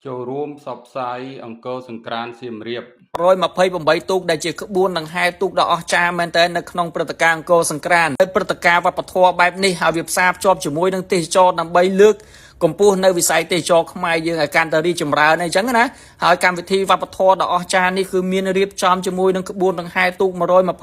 ចូលរួមផ្សព្វផ្សាយអង្គរសង្ក្រាន្តសៀមរាប128ទូកដែលជាក្បួនដង្ហែទូកដ៏អស្ចារ្យមែនទែននៅក្នុងព្រឹត្តិការណ៍អង្គរសង្ក្រាន្តព្រឹត្តិការណ៍វប្បធម៌បែបនេះហើយវាផ្សារភ្ជាប់ជាមួយនឹងទេសចរដើម្បីលើកកម្ពស់នៅវិស័យទេសចរខ្មែរយើងឲ្យកាន់តែរីកចម្រើនអីចឹងណាហើយកម្មវិធីវប្បធម៌ដ៏អស្ចារ្យនេះគឺមានរៀបចំជាមួយនឹងក្បួនដង្ហែទូក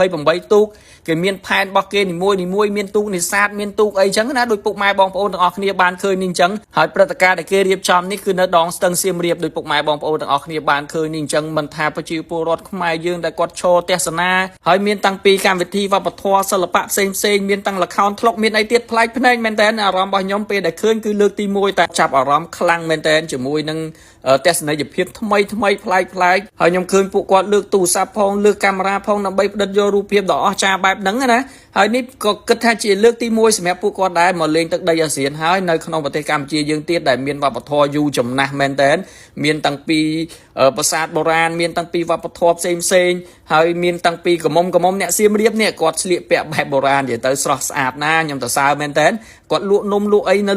128ទូកគេមានផែនរបស់គេនីមួយៗមានទូកនេសាទមានទូកអីចឹងណាដោយពុកម៉ែបងប្អូនទាំងអស់គ្នាបានឃើញនេះចឹងហើយព្រឹត្តិការណ៍ដែលគេរៀបចំនេះគឺនៅដងស្ទឹងសៀមរាបដោយពុកម៉ែបងប្អូនទាំងអស់គ្នាបានឃើញនេះចឹងមិនថាប្រជាពលរដ្ឋខ្មែរយើងដែលគាត់ឈរទស្សនាហើយមានតាំងពីកម្មវិធីវប្បធម៌សិល្បៈផ្សេងៗមានតាំងល្ខោនធ្លុកមានអីទៀតប្លែកភ្នែកមែនតើអារម្មណ៍របស់ខ្ញុំពេលដែលឃើញគឺលើកទី1តែចាប់អារម្មណ៍ខ្លាំងមែនតើជាមួយនឹងទស្សនីយភាពថ្មីប្លែកហើយខ្ញុំឃើញពួកគាត់លើកទូរស័ព្ទផងលើកកាមេរ៉ាផងដើម្បីផ្ដិតយករូបភាពដ៏អស្ចារ្យបែបហ្នឹងណាហើយនេះក៏គិតថាជាលើកទី1សម្រាប់ពួកគាត់ដែរមកលេងទឹកដីអាស៊ានហើយនៅក្នុងប្រទេសកម្ពុជាយើងទៀតដែលមានវប្បធម៌យូរចំណាស់មែនតើមានតាំងពីប្រាសាទបុរាណមានតាំងពីវប្បធម៌ផ្សេងហើយមានតាំងពីកមុំអ្នកសៀមរាបនេះគាត់ស្លៀកពាក់បែបបុរាណនិយាយទៅស្រស់ស្អាតណាខ្ញុំទៅសើមែនតើគាត់លក់នំលក់អីនៅ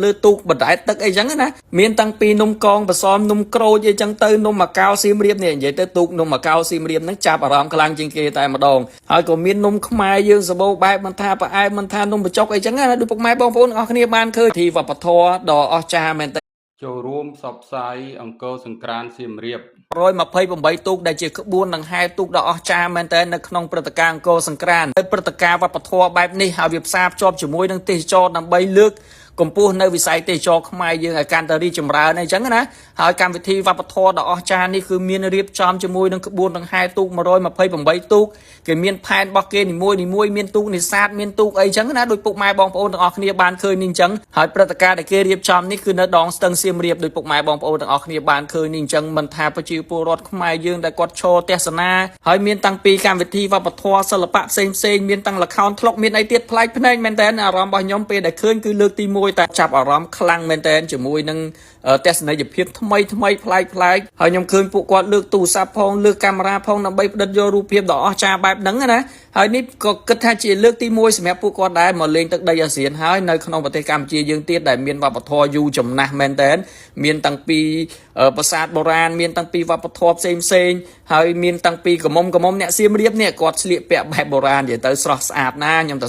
លើទូកបណ្ដែតទឹកអីចឹងណាមានតាំងពីនំកងបសមនំក្រូចអីចឹងទៅនំម៉ាកៅសៀមរាបនេះនិយាយទៅទូកនំម៉ាកៅសៀមរាបហ្នឹងចាប់អារម្មណ៍ខ្លាំងជាងគេតែម្ដងហើយក៏មាននំខ្មែរយើងសម្បូរបែបមិនថាប្រអែមមិនថានំបញ្ចុកអីចឹងណាដូចពុកម៉ែបងប្អូនទាំងអស់គ្នាបានឃើញទីវប្បធម៌ដ៏អស្ចារ្យមែនតើចូលរួមផ្សព្វផ្សាយអង្គរសង្ក្រាន្តសៀមរាប128ទូកដែលជាក្បួនដង្ហែទូកដ៏អស្ចារ្យមែនទែននៅក្នុងព្រឹត្តិការណ៍អង្គរសង្ក្រាន្តព្រឹត្តិការណ៍វប្បធម៌បែបនេះហើយវាផ្សារភ្ជាប់ជាមួយនឹងទេសចរដើម្បីលើកកម្ពស់នៅវិស័យទេសចរខ្មែរយើងឲ្យកាន់តែរីកចម្រើនអីចឹងណាហើយកម្មវិធីវប្បធម៌ដ៏អស្ចារ្យនេះគឺមានរៀបចំជាមួយនឹងក្បួនដង្ហែទូក128ទូកគេមានផែនរបស់គេនីមួយមានទូកនេសាទមានទូកអីចឹងណាដោយពុកម៉ែបងប្អូនទាំងអស់គ្នាបានឃើញនេះចឹងហើយព្រឹត្តិការណ៍ដែលគេរៀបចំនេះគឺនៅដងស្ទឹងសៀមរាបដោយពុកម៉ែបងប្អូនទាំងអស់គ្នាបានឃើញនេះចឹងមិនថាប្រជាពលរដ្ឋខ្មែរយើងដែលគាត់ឈរទស្សនាហើយមានតាំងពីកម្មវិធីវប្បធម៌សិល្បៈផ្សេងមានតាំងល្ខោនធ្លុកមានអីទៀតប្លែកភ្នែកមែនតើអារម្មណ៍របស់ខ្ញុំពេលដែលឃើញគឺលើកទី1តែចាប់អារម្មណ៍ខ្លាំងមែនតើជាមួយនឹងទស្សនីយភាពថ្មីប្លែកហើយខ្ញុំឃើញពួកគាត់លើកទូរស័ព្ទផងលើកកាមេរ៉ាផងដើម្បីផ្ដិតយករូបភាពដ៏អស្ចារ្យបែបហ្នឹងណាហើយនេះក៏គិតថាជាលើកទី1សម្រាប់ពួកគាត់ដែរមកលេងទឹកដីអាស៊ានហើយនៅក្នុងប្រទេសកម្ពុជាយើងទៀតដែលមានវប្បធម៌យូរចំណាស់មែនតើមានតាំងពីប្រាសាទបុរាណមានតាំងពីវប្បធម៌ផ្សេងហើយមានតាំងពីកមុំអ្នកសៀមរាបនេះគាត់ស្លៀកពាក់បែបបុរាណនិយាយទៅស្រស់ស្អាតណាខ្ញុំ